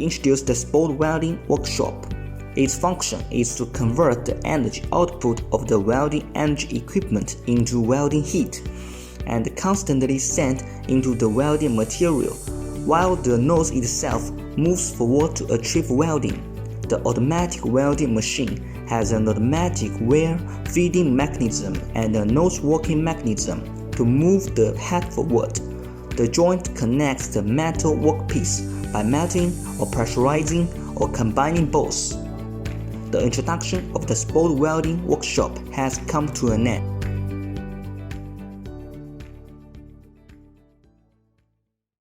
introduced the spot welding workshop. Its function is to convert the energy output of the welding energy equipment into welding heat and constantly sent into the welding material, while the nose itself moves forward to achieve welding. The automatic welding machine has an automatic wear feeding mechanism and a nose working mechanism to move the head forward. The joint connects the metal workpiece by melting or pressurizing or combining both. The introduction of the spot welding workshop has come to an end.